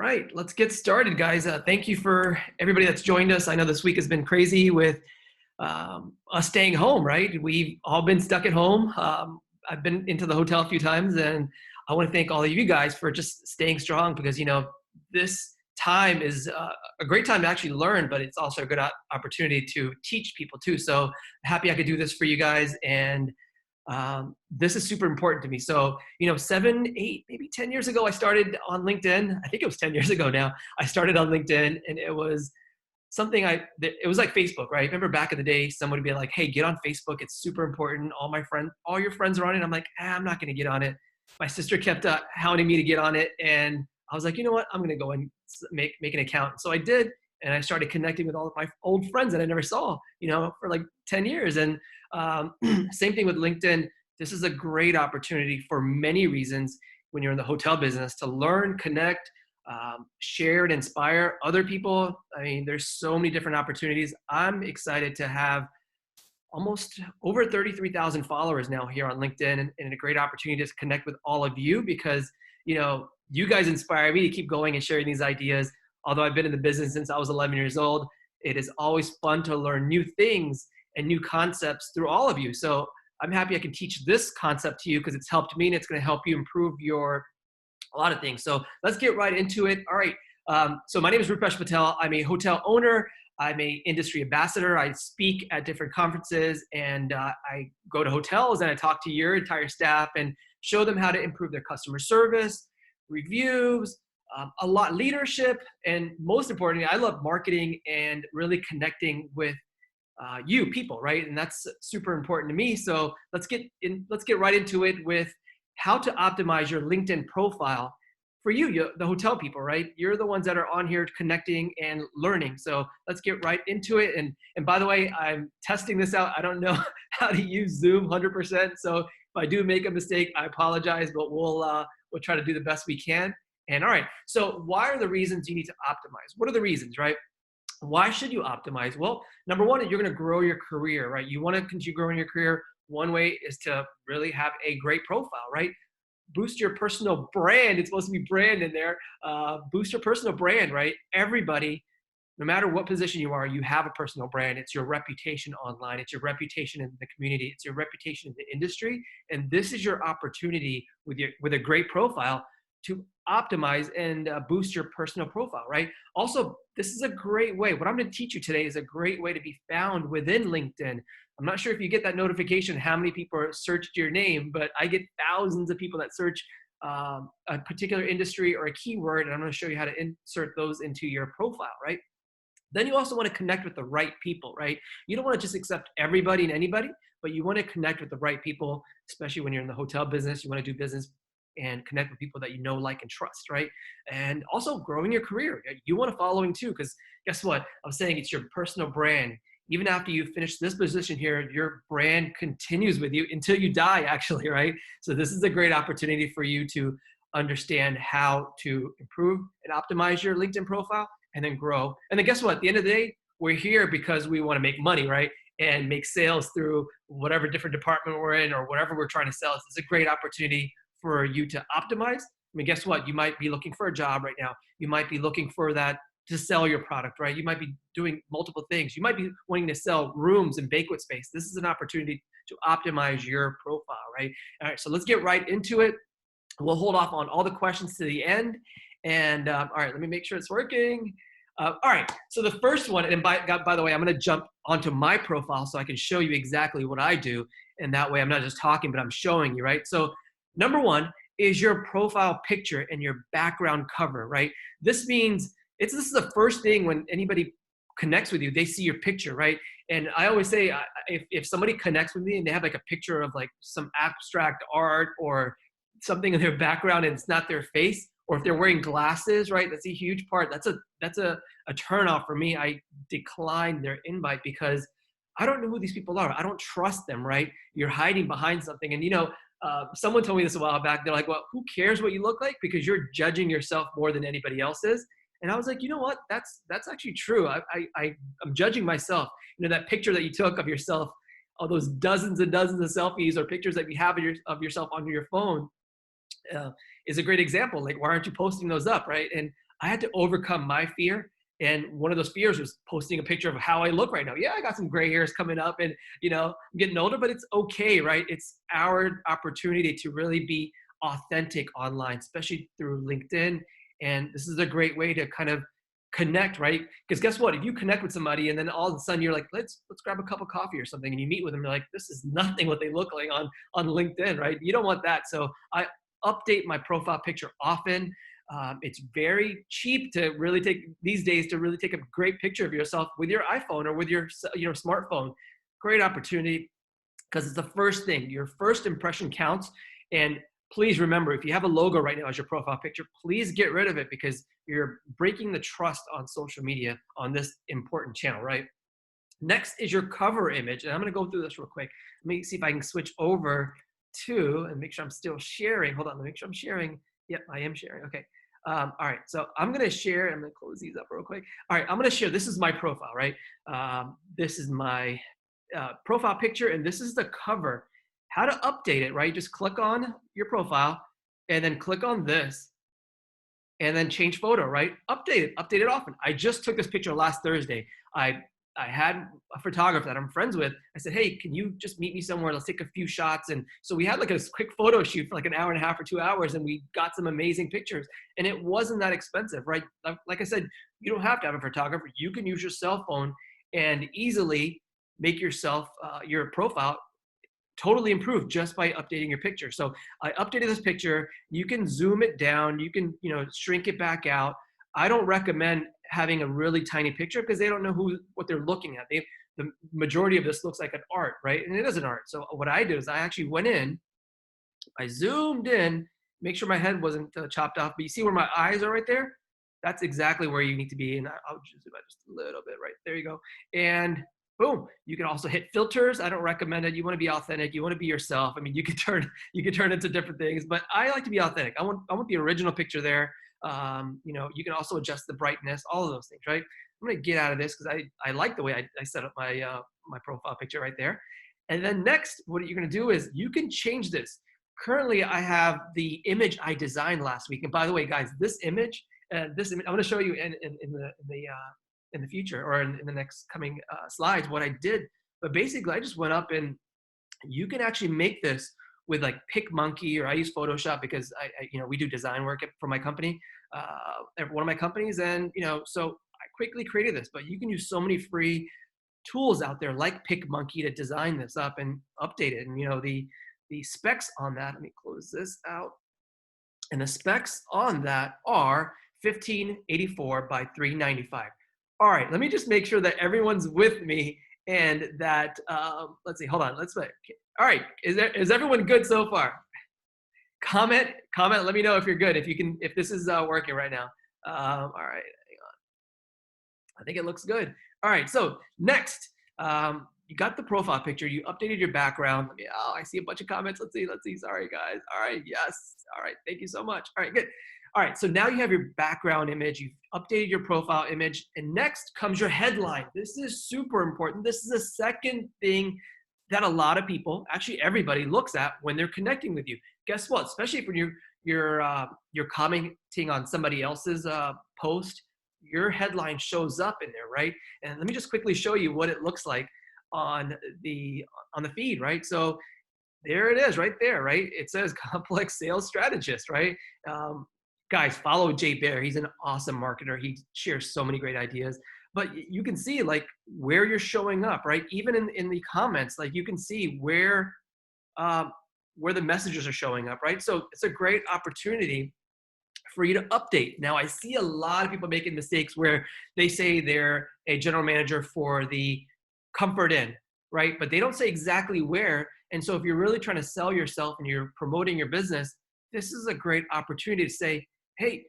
right, let's get started, guys. Thank you for everybody that's joined us. I know this week has been crazy with us staying home, right? We've all been stuck at home. I've been into the hotel a few times, and I want to thank all of you guys for just staying strong because, this time is a great time to actually learn, but it's also a good opportunity to teach people too. So happy I could do this for you guys. And this is super important to me. So, 7, 8, maybe 10 years ago, I started on LinkedIn. I think it was 10 years ago now. I started on LinkedIn, and it was something it was like Facebook, right? Remember back in the day, someone would be like, hey, get on Facebook. It's super important. All your friends are on it. I'm like, I'm not going to get on it. My sister kept hounding me to get on it. And I was like, you know what? I'm going to go and make an account. So I did. And I started connecting with all of my old friends that I never saw, for like 10 years. And same thing with LinkedIn. This is a great opportunity for many reasons when you're in the hotel business to learn, connect, share and inspire other people. I mean, there's so many different opportunities. I'm excited to have almost over 33,000 followers now here on LinkedIn and a great opportunity to connect with all of you because, you guys inspire me to keep going and sharing these ideas. Although I've been in the business since I was 11 years old, it is always fun to learn new things and new concepts through all of you. So I'm happy I can teach this concept to you because it's helped me and it's going to help you improve a lot of things. So let's get right into it. All right. So my name is Rupesh Patel. I'm a hotel owner. I'm a industry ambassador. I speak at different conferences and I go to hotels and I talk to your entire staff and show them how to improve their customer service, reviews, leadership, and most importantly, I love marketing and really connecting with you people, right? And that's super important to me. So let's get right into it with how to optimize your LinkedIn profile for you, the hotel people, right? You're the ones that are on here connecting and learning. So let's get right into it. And by the way, I'm testing this out. I don't know how to use Zoom 100%. So if I do make a mistake, I apologize, but we'll try to do the best we can. And all right, so why are the reasons you need to optimize? What are the reasons, right? Why should you optimize? Well, number one, you're going to grow your career, right? You want to continue growing your career. One way is to really have a great profile, right? Boost your personal brand. It's supposed to be brand in there. Boost your personal brand, right? Everybody, no matter what position you are, you have a personal brand. It's your reputation online. It's your reputation in the community. It's your reputation in the industry. And this is your opportunity with a great profile to optimize and boost your personal profile, right? Also, this is a great way. What I'm going to teach you today is a great way to be found within LinkedIn. I'm not sure if you get that notification, how many people searched your name, but I get thousands of people that search a particular industry or a keyword, and I'm going to show you how to insert those into your profile, right? Then you also want to connect with the right people, right? You don't want to just accept everybody and anybody, but you want to connect with the right people, especially when you're in the hotel business. You want to do business and connect with people that you know, like, and trust, right? And also growing your career. You want a following too, because guess what? I'm saying it's your personal brand. Even after you finish this position here, your brand continues with you until you die, actually, right? So this is a great opportunity for you to understand how to improve and optimize your LinkedIn profile and then grow. And then guess what? At the end of the day, we're here because we want to make money, right? And make sales through whatever different department we're in or whatever we're trying to sell. It's a great opportunity for you to optimize. I mean, guess what? You might be looking for a job right now. You might be looking for that to sell your product, right? You might be doing multiple things. You might be wanting to sell rooms and banquet space. This is an opportunity to optimize your profile, right? All right, so let's get right into it. We'll hold off on all the questions to the end. And all right, let me make sure it's working. All right, so the first one, and by the way, I'm gonna jump onto my profile so I can show you exactly what I do. And that way I'm not just talking, but I'm showing you, right? So number one is your profile picture and your background cover, right? This means this is the first thing when anybody connects with you, they see your picture, right? And I always say, if somebody connects with me and they have like a picture of like some abstract art or something in their background and it's not their face, or if they're wearing glasses, right? That's a huge part. That's a turnoff for me. I decline their invite because I don't know who these people are. I don't trust them, right? You're hiding behind something. And someone told me this a while back. They're like, well, who cares what you look like? Because you're judging yourself more than anybody else is. And I was like, you know what? That's actually true. I'm judging myself. That picture that you took of yourself, all those dozens and dozens of selfies or pictures that you have of yourself on your phone is a great example. Like, why aren't you posting those up, right? And I had to overcome my fear. And one of those fears was posting a picture of how I look right now. Yeah, I got some gray hairs coming up and, I'm getting older, but it's okay, right? It's our opportunity to really be authentic online, especially through LinkedIn. And this is a great way to kind of connect, right? Because guess what? If you connect with somebody and then all of a sudden you're like, let's grab a cup of coffee or something, and you meet with them, you're like, this is nothing what they look like on LinkedIn, right? You don't want that. So I update my profile picture often. It's very cheap to really take these days to really take a great picture of yourself with your iPhone or with your smartphone. Great opportunity because it's the first thing. Your first impression counts. And please remember, if you have a logo right now as your profile picture, please get rid of it because you're breaking the trust on social media on this important channel, right? Next is your cover image. And I'm going to go through this real quick. Let me see if I can switch over to and make sure I'm still sharing. Hold on, let me make sure I'm sharing. Yep, I am sharing. Okay. All right, so I'm gonna share. I'm gonna close these up real quick. All right, I'm gonna share. This is my profile, right? This is my profile picture, and this is the cover. How to update it, right? Just click on your profile, and then click on this, and then change photo, right? Update it often. I just took this picture last Thursday. I had a photographer that I'm friends with. I said, hey, can you just meet me somewhere? Let's take a few shots. And so we had like a quick photo shoot for like an hour and a half or 2 hours, and we got some amazing pictures. And it wasn't that expensive, right? Like I said, you don't have to have a photographer. You can use your cell phone and easily make yourself, your profile totally improved just by updating your picture. So I updated this picture. You can zoom it down. You can, shrink it back out. I don't recommend having a really tiny picture because they don't know what they're looking at. The majority of this looks like an art, right? And it is an art. So what I did is I actually went in, I zoomed in, make sure my head wasn't chopped off. But you see where my eyes are right there? That's exactly where you need to be. And I'll just zoom out just a little bit right there. You go. And boom, you can also hit filters. I don't recommend it. You want to be authentic. You want to be yourself. I mean, you can turn into different things, but I like to be authentic. I want the original picture there. You can also adjust the brightness, all of those things, right? I'm going to get out of this because I like the way I set up my profile picture right there. And then next, what you're going to do is you can change this. Currently, I have the image I designed last week. And by the way, guys, this image, I'm going to show you in the future or in the next coming slides what I did. But basically, I just went up and you can actually make this with like PicMonkey, or I use Photoshop because we do design work for my company, one of my companies, and so I quickly created this. But you can use so many free tools out there like PicMonkey to design this up and update it. And the specs on that. Let me close this out. And the specs on that are 1584 by 395. All right, let me just make sure that everyone's with me and that, let's see, hold on, let's wait. All right, is everyone good so far? Comment, let me know if you're good, if this is working right now. All right, hang on. I think it looks good. All right, so next, you got the profile picture, you updated your background. I see a bunch of comments. Let's see, sorry guys. All right, yes, all right, thank you so much. All right, good. All right, so now you have your background image, you've updated your profile image, and next comes your headline. This is super important. This is the second thing that a lot of people, actually everybody, looks at when they're connecting with you. Guess what? Especially when you're commenting on somebody else's post, your headline shows up in there, right? And let me just quickly show you what it looks like on the feed, right? So there it is right there, right? It says complex sales strategist, right? Guys, follow Jay Bear. He's an awesome marketer. He shares so many great ideas. But you can see like where you're showing up, right? Even in the comments, like you can see where the messages are showing up, right? So it's a great opportunity for you to update. Now, I see a lot of people making mistakes where they say they're a general manager for the Comfort Inn, right? But they don't say exactly where. And so if you're really trying to sell yourself and you're promoting your business, this is a great opportunity to say, hey,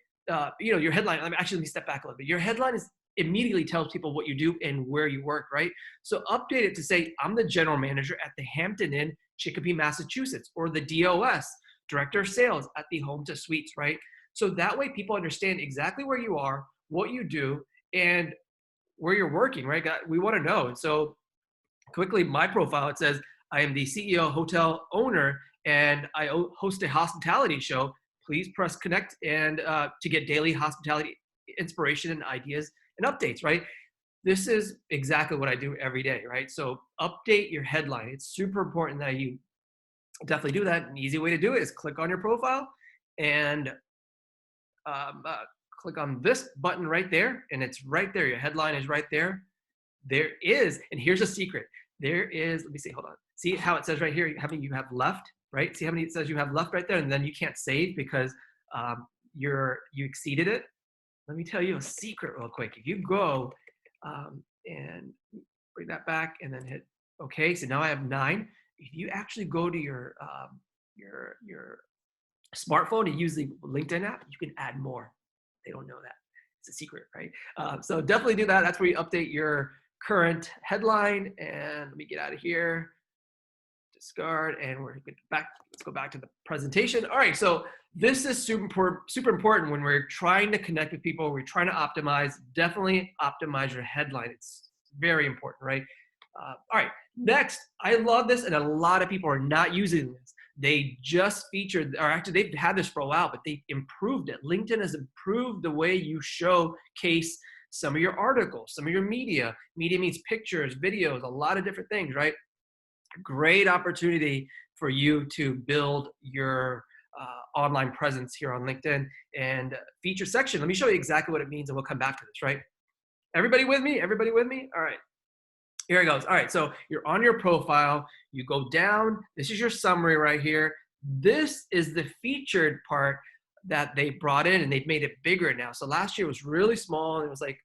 your headline, let me step back a little bit. Your headline immediately tells people what you do and where you work, right? So update it to say, I'm the general manager at the Hampton Inn, Chicopee, Massachusetts, or the DOS, Director of Sales at the Home to Suites, right? So that way people understand exactly where you are, what you do, and where you're working, right? We want to know. And so quickly, my profile, it says, I am the CEO, hotel owner, and I host a hospitality show. Please press connect and to get daily hospitality inspiration and ideas and updates, right? This is exactly what I do every day, right? So update your headline. It's super important that you definitely do that. An easy way to do it is click on your profile and um, uh, click on this button right there, and it's right there. Your headline is right there. There is, and here's a secret. There is, let me see, hold on. See how it says right here, how many you have left, right? See how many it says you have left right there, and then you can't save because you exceeded it. Let me tell you a secret real quick. If you go and bring that back and then hit okay, so now I have 9. If you actually go to your smartphone and use the LinkedIn app, you can add more. They don't know that. It's a secret, right? So definitely do that. That's where you update your current headline. And let me get out of here. Discard, and we're back. Let's go back to the presentation. All right, so this is super important when we're trying to connect with people. We're trying to optimize. Definitely optimize your headline. It's very important, right? All right, next, I love this, and a lot of people are not using this. They just featured, or actually they've had this for a while, but they improved it. LinkedIn has improved the way you showcase some of your articles, some of your media. Media means pictures, videos, a lot of different things, right? Great opportunity for you to build your online presence here on LinkedIn. And feature section, let me show you exactly what it means, and we'll come back to this, right? Everybody with me? Everybody with me? All right. Here it goes. All right, so you're on your profile. You go down. This is your summary right here. This is the featured part that they brought in, and they've made it bigger now. So last year was really small, and it was like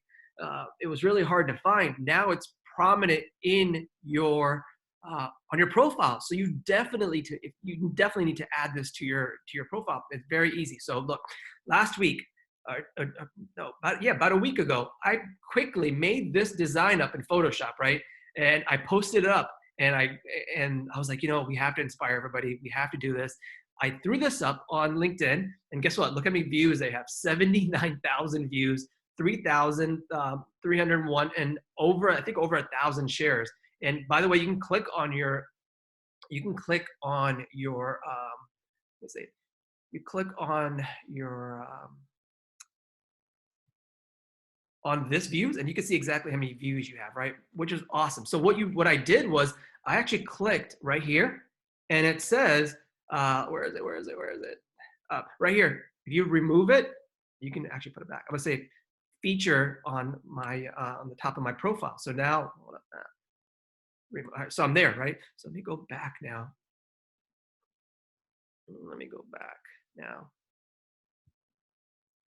it was really hard to find. Now it's prominent in your on your profile. So you definitely need to add this to your profile. It's very easy. So look, last week. About a week ago, I quickly made this design up in Photoshop, right? And I posted it up, and I was like, we have to inspire everybody. We have to do this. I threw this up on LinkedIn, and guess what? Look how many views they have. 79,000 views, 3,301, and I think over 1,000 shares. And by the way, you can click on your, let's see, you click on your, on this views, and you can see exactly how many views you have, right? Which is awesome. So what I did was I actually clicked right here, and it says, where is it? Right here. If you remove it, you can actually put it back. I'm gonna say feature on my on the top of my profile. So now, hold up, so I'm there, right? So let me go back now. Let me go back now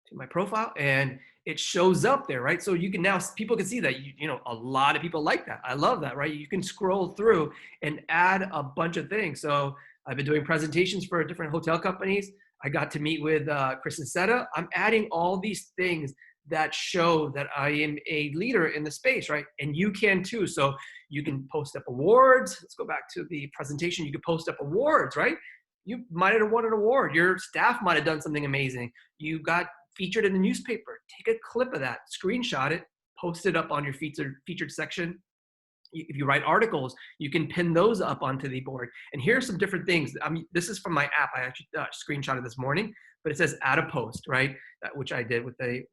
to my profile, and it shows up there, right? So you can now, people can see that, a lot of people like that. I love that, right? You can scroll through and add a bunch of things. So I've been doing presentations for different hotel companies. I got to meet with Chris Seta. I'm adding all these things that show that I am a leader in the space, right? And you can too. So you can post up awards. Let's go back to the presentation. You can post up awards, right? You might have won an award. Your staff might have done something amazing. You got featured in the newspaper. Take a clip of that, screenshot it, post it up on your featured section. If you write articles, you can pin those up onto the board. And here's some different things. This is from my app. I actually screenshotted this morning, but it says add a post, right? Which I did with the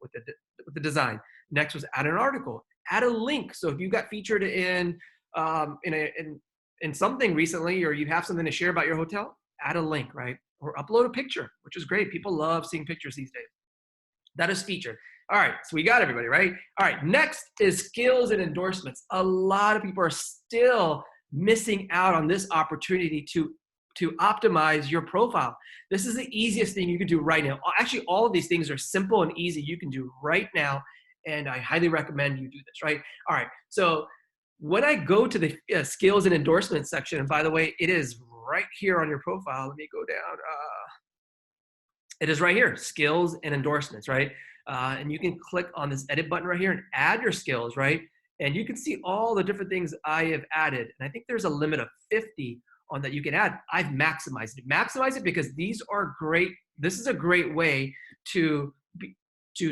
design. Next was add an article, add a link. So if you got featured in something recently, or you have something to share about your hotel, add a link, right? Or upload a picture, which is great. People love seeing pictures these days. That is featured. All right, so we got everybody, right? All right, next is skills and endorsements. A lot of people are still missing out on this opportunity to optimize your profile. This is the easiest thing you can do right now. Actually, all of these things are simple and easy you can do right now, and I highly recommend you do this, right? All right, so when I go to the skills and endorsements section, and by the way, it is right here on your profile. Let me go down. It is right here, skills and endorsements, right? And you can click on this edit button right here and add your skills, right? And you can see all the different things I have added. And I think there's a limit of 50 on that you can add. I've maximized it. Maximize it because these are great. This is a great way to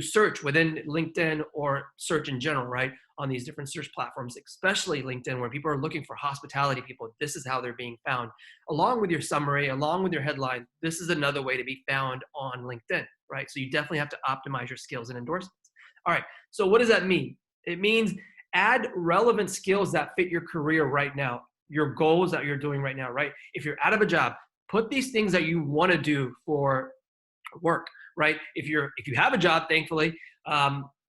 search within LinkedIn or search in general, right? On these different search platforms, especially LinkedIn, where people are looking for hospitality people. This is how they're being found. Along with your summary, along with your headline, this is another way to be found on LinkedIn, right? So you definitely have to optimize your skills and endorsements. All right. So what does that mean? It means add relevant skills that fit your career right now, your goals that you're doing right now, right? If you're out of a job, put these things that you want to do for work, right? If you have a job, thankfully,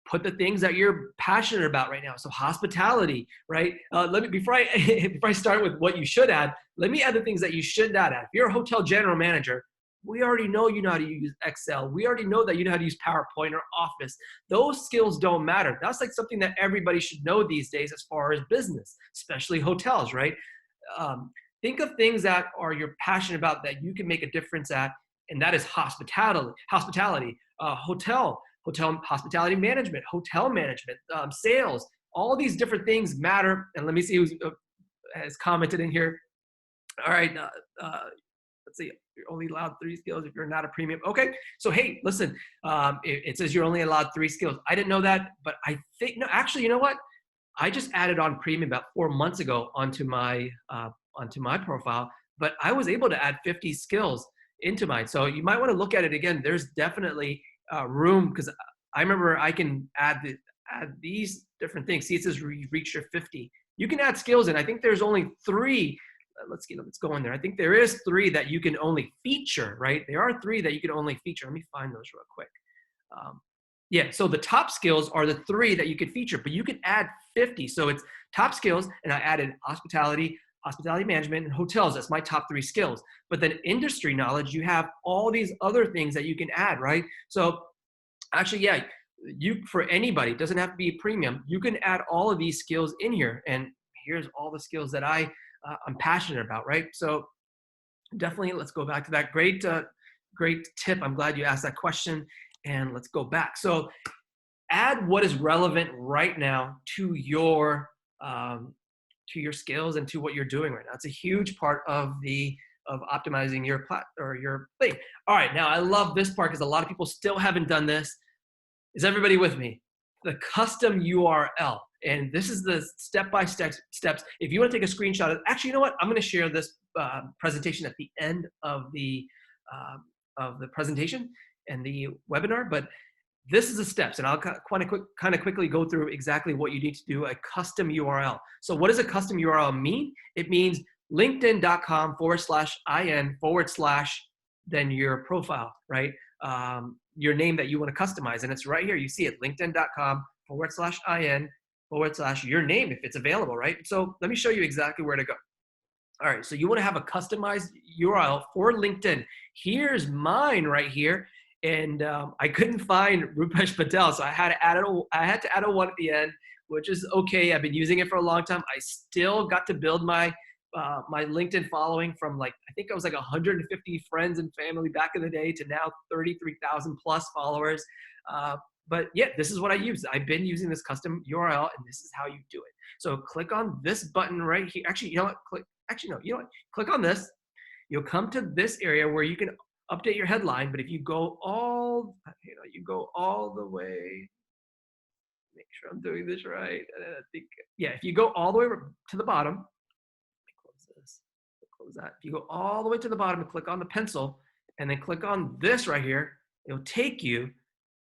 put the things that you're passionate about right now. So hospitality, right? Let me before I before I start with what you should add, let me add the things that you should not add. If you're a hotel general manager, we already know you know how to use Excel. We already know that you know how to use PowerPoint or Office. Those skills don't matter. That's like something that everybody should know these days as far as business, especially hotels, right? Um, think of things that are you're passionate about that you can make a difference at, and that is hospitality, hotel hospitality management, hotel management, sales. All these different things matter. And let me see who's has commented in here. All right, let's see. You're only allowed 3 skills if you're not a premium. Okay, so hey, listen. It says you're only allowed 3 skills. I didn't know that, but I think no. Actually, you know what? I just added on premium about 4 months ago onto my profile, but I was able to add 50 skills into mine. So you might want to look at it again. There's definitely room because I remember I can add these different things. See, it says reach your 50. You can add skills, and I think there's only 3. Let's go in there. I think there is 3 that you can only feature, right? There are 3 that you can only feature. Let me find those real quick. Yeah, so the top skills are the 3 that you could feature, but you can add 50. So it's top skills, and I added hospitality management, and hotels. That's my top 3 skills. But then industry knowledge, you have all these other things that you can add, right? So actually, yeah, for anybody, it doesn't have to be premium. You can add all of these skills in here, and here's all the skills that I'm passionate about, right? So definitely, let's go back to that. Great tip. I'm glad you asked that question. And let's go back. So add what is relevant right now to your skills and to what you're doing right now. It's a huge part of optimizing your your thing. All right, now I love this part because a lot of people still haven't done this. Is everybody with me? The custom URL. And this is the step-by-step steps. If you want to take a screenshot actually, you know what? I'm going to share this presentation at the end of the presentation and the webinar, but this is the steps, and I'll kind of quickly go through exactly what you need to do a custom URL. So what does a custom URL mean? It means linkedin.com/in/ then your profile, right? Your name that you want to customize, and it's right here. You see it, linkedin.com/in/ your name if it's available, right? So let me show you exactly where to go. All right, so you want to have a customized URL for LinkedIn. Here's mine right here. And I couldn't find Rupesh Patel, so I had to add a 1 at the end, which is okay. I've been using it for a long time. I still got to build my LinkedIn following from I think I was 150 friends and family back in the day to now 33,000 plus followers. But yeah, this is what I use. I've been using this custom URL, and this is how you do it. So click on this button right here. Actually, you know what? Click on this. You'll come to this area where you can update your headline, but if you go all the way, make sure I'm doing this right. I think, yeah, if you go all the way to the bottom, let me close that. If you go all the way to the bottom and click on the pencil, and then click on this right here, it'll take you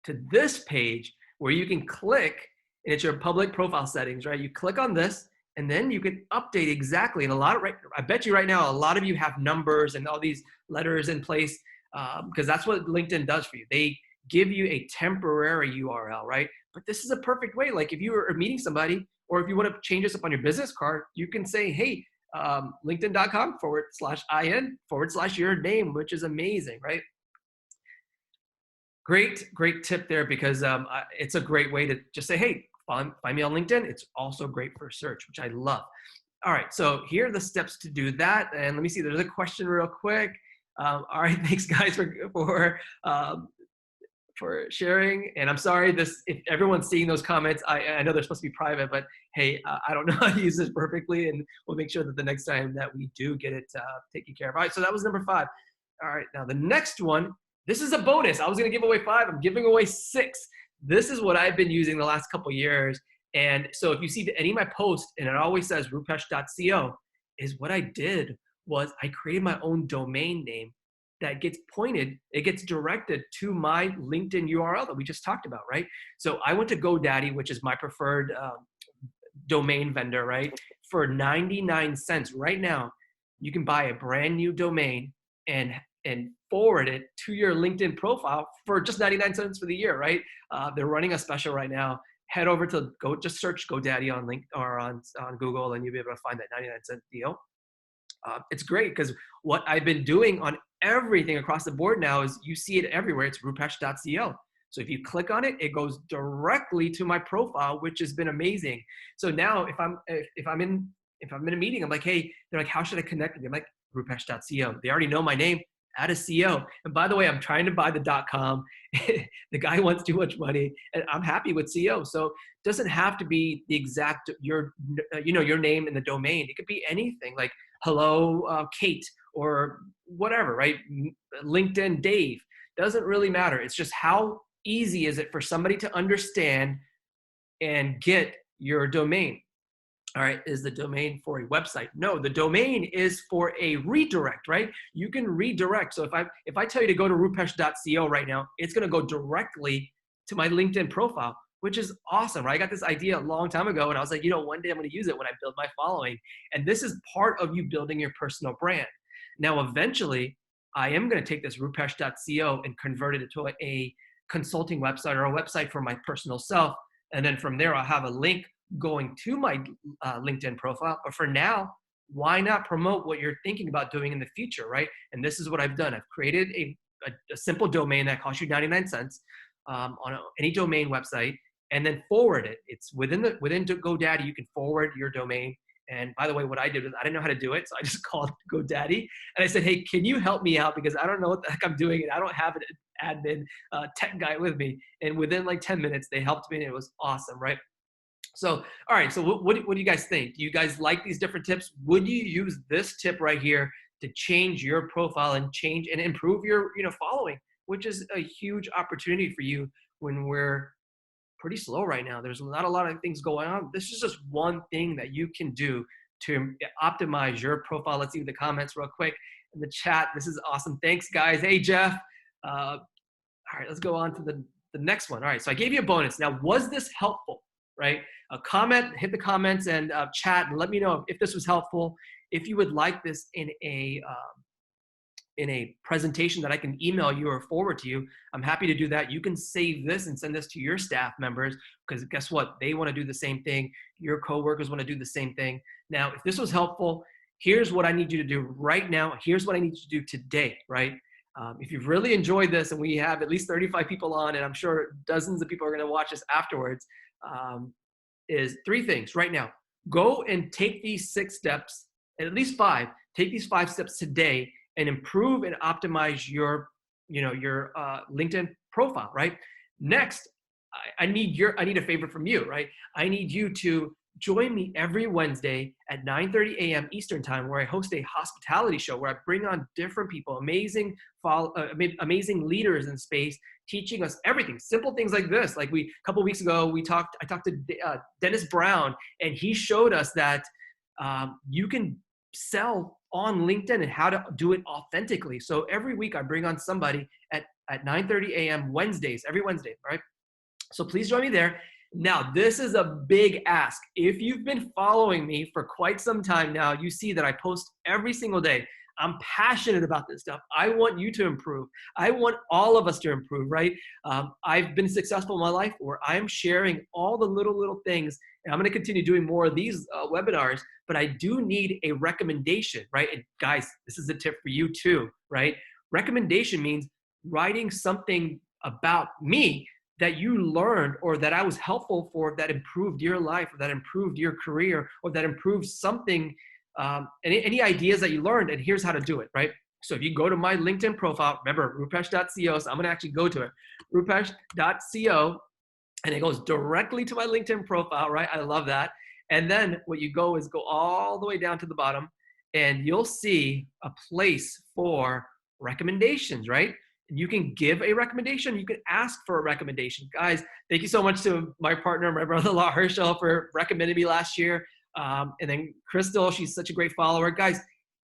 to this page where you can click, and it's your public profile settings, right? You click on this, and then you can update exactly. And I bet you right now, a lot of you have numbers and all these letters in place because that's what LinkedIn does for you. They give you a temporary URL, right? But this is a perfect way. Like if you are meeting somebody, or if you want to change this up on your business card, you can say, hey, linkedin.com/in/ your name, which is amazing, right? Great tip there because it's a great way to just say, hey, find me on LinkedIn. It's also great for search, which I love. All right, so here are the steps to do that. And let me see, there's a question real quick. All right, thanks guys for sharing. And I'm sorry if everyone's seeing those comments, I know they're supposed to be private, but hey, I don't know how to use this perfectly, and we'll make sure that the next time that we do get it taken care of. All right, so that was number 5. All right, now the next one, this is a bonus. I was gonna give away 5, I'm giving away 6. This is what I've been using the last couple years. And so if you see any of my posts and it always says rupesh.co, is what I did was I created my own domain name that gets pointed, it gets directed to my LinkedIn URL that we just talked about, right? So I went to GoDaddy, which is my preferred domain vendor, right? For 99 cents right now, you can buy a brand new domain and forward it to your LinkedIn profile for just 99 cents for the year, right? They're running a special right now. Head over to just search GoDaddy on Link or on Google, and you'll be able to find that 99-cent deal. It's great because what I've been doing on everything across the board now is you see it everywhere. It's rupesh.co. So if you click on it, it goes directly to my profile, which has been amazing. So now if I'm in a meeting, I'm like, hey, they're like, how should I connect with you? I'm like, rupesh.co. They already know my name. Add a CO. And by the way, I'm trying to buy the .com. The guy wants too much money, and I'm happy with CO. So it doesn't have to be the exact your name in the domain. It could be anything like hello Kate or whatever, right? LinkedIn Dave. Doesn't really matter. It's just how easy is it for somebody to understand and get your domain. All right, is the domain for a website? No, the domain is for a redirect, right? You can redirect. So if I tell you to go to rupesh.co right now, it's going to go directly to my LinkedIn profile, which is awesome, right? I got this idea a long time ago, and I was like, one day I'm going to use it when I build my following. And this is part of you building your personal brand. Now, eventually, I am going to take this rupesh.co and convert it into a consulting website or a website for my personal self. And then from there, I'll have a link going to my LinkedIn profile. But for now, why not promote what you're thinking about doing in the future, right? And this is what I've done. I've created a simple domain that costs you 99 cents on any domain website, and then forward it. It's within GoDaddy, you can forward your domain. And by the way, what I did was I didn't know how to do it. So I just called GoDaddy and I said, hey, can you help me out? Because I don't know what the heck I'm doing. And I don't have an admin tech guy with me. And within like 10 minutes, they helped me and it was awesome, right? So, all right. So what do you guys think? Do you guys like these different tips? Would you use this tip right here to change your profile and change and improve your, following, which is a huge opportunity for you when we're pretty slow right now. There's not a lot of things going on. This is just one thing that you can do to optimize your profile. Let's see the comments real quick in the chat. This is awesome. Thanks, guys. Hey, Jeff. All right, let's go on to the next one. All right, so I gave you a bonus. Now, was this helpful, right? A comment, hit the comments and chat and let me know if this was helpful. If you would like this in a presentation that I can email you or forward to you, I'm happy to do that. You can save this and send this to your staff members because guess what? They want to do the same thing. Your coworkers want to do the same thing. Now, if this was helpful, here's what I need you to do right now. Here's what I need you to do today, right? If you've really enjoyed this, and we have at least 35 people on, and I'm sure dozens of people are going to watch this afterwards, is 3 things right now. Go and take these 6 steps, at least 5. Take these 5 steps today and improve and optimize your LinkedIn profile, right? Next, I need a favor from you, right? I need you to join me every Wednesday at 9:30 a.m. Eastern time, where I host a hospitality show where I bring on different people, amazing leaders in space, teaching us everything, simple things like this. Like a couple of weeks ago, I talked to Dennis Brown, and he showed us that you can sell on LinkedIn and how to do it authentically. So every week I bring on somebody at 9:30 a.m. Wednesdays, every Wednesday, right? So please join me there. Now, this is a big ask. If you've been following me for quite some time now, you see that I post every single day. I'm passionate about this stuff. I want you to improve. I want all of us to improve, right? I've been successful in my life where I'm sharing all the little things, and I'm going to continue doing more of these webinars, but I do need a recommendation, right? And guys, this is a tip for you too, right? Recommendation means writing something about me that you learned or that I was helpful for, that improved your life or that improved your career or that improved something, any ideas that you learned, and here's how to do it, right? So if you go to my LinkedIn profile, remember rupesh.co, so I'm gonna actually go to it, rupesh.co, and it goes directly to my LinkedIn profile, right? I love that. And then what you go is go all the way down to the bottom, and you'll see a place for recommendations, right? You can give a recommendation. You can ask for a recommendation. Guys, thank you so much to my partner, my brother-in-law, Herschel, for recommending me last year. And then Crystal, she's such a great follower. Guys,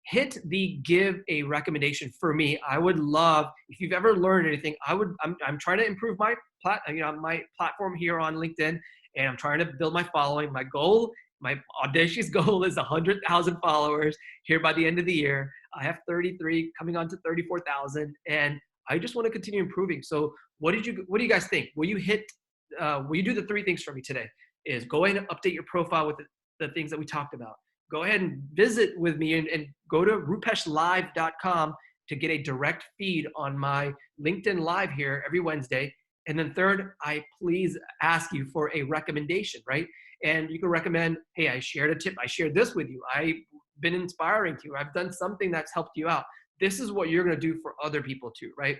hit the give a recommendation for me. I would love, if you've ever learned anything, I'm trying to improve my my platform here on LinkedIn, and I'm trying to build my following. My goal, my audacious goal is 100,000 followers here by the end of the year. I have 33, coming on to 34,000, and I just want to continue improving. So what do you guys think? Will you do the three things for me today? Is go ahead and update your profile with the things that we talked about. Go ahead and visit with me and go to rupeshlive.com to get a direct feed on my LinkedIn Live here every Wednesday. And then third, I please ask you for a recommendation, right? And you can recommend, hey, I shared a tip. I shared this with you. I've been inspiring to you. I've done something that's helped you out. This is what you're going to do for other people too, right?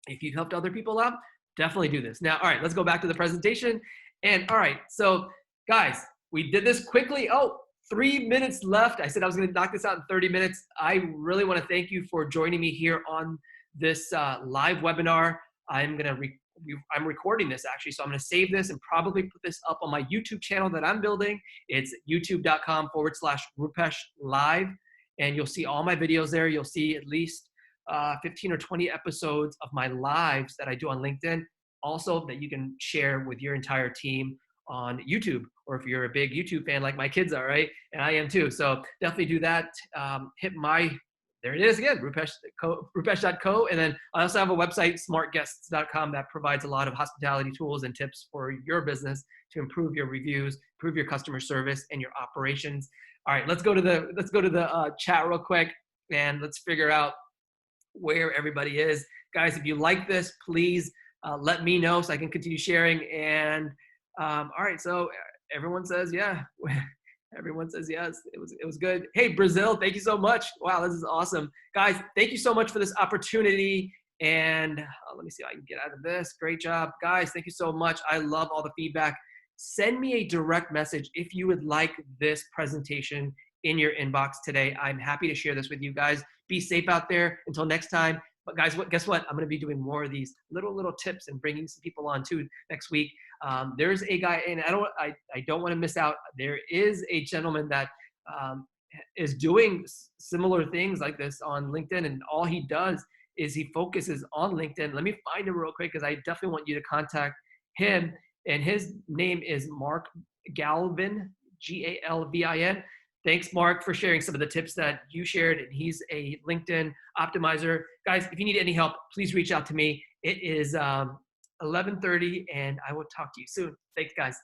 If you helped other people out, definitely do this. Now, all right, let's go back to the presentation. And all right, so guys, we did this quickly. Oh, 3 minutes left. I said I was going to knock this out in 30 minutes. I really want to thank you for joining me here on this live webinar. I'm recording this actually, so I'm going to save this and probably put this up on my YouTube channel that I'm building. It's youtube.com/Rupesh Live, and you'll see all my videos there. You'll see at least 15 or 20 episodes of my lives that I do on LinkedIn, also that you can share with your entire team on YouTube, or if you're a big YouTube fan like my kids are, right? And I am too. So definitely do that. There it is again, rupesh.co. And then I also have a website, smartguests.com, that provides a lot of hospitality tools and tips for your business to improve your reviews, improve your customer service and your operations. All right, let's go to the chat real quick, and let's figure out where everybody is. Guys, if you like this, please let me know so I can continue sharing. And all right, so everyone says yeah. Everyone says yes. It was good. Hey, Brazil, thank you so much. Wow, this is awesome. Guys, thank you so much for this opportunity. And let me see if I can get out of this. Great job. Guys, thank you so much. I love all the feedback. Send me a direct message if you would like this presentation in your inbox today. I'm happy to share this with you guys. Be safe out there. Until next time. But guys, guess what? I'm going to be doing more of these little tips and bringing some people on too next week. There's a guy, and I don't want to miss out. There is a gentleman that is doing similar things like this on LinkedIn, and all he does is he focuses on LinkedIn. Let me find him real quick because I definitely want you to contact him. And his name is Mark Galvin, Galvin. Thanks, Mark, for sharing some of the tips that you shared. And he's a LinkedIn optimizer. Guys, if you need any help, please reach out to me. It is 11:30, and I will talk to you soon. Thanks, guys.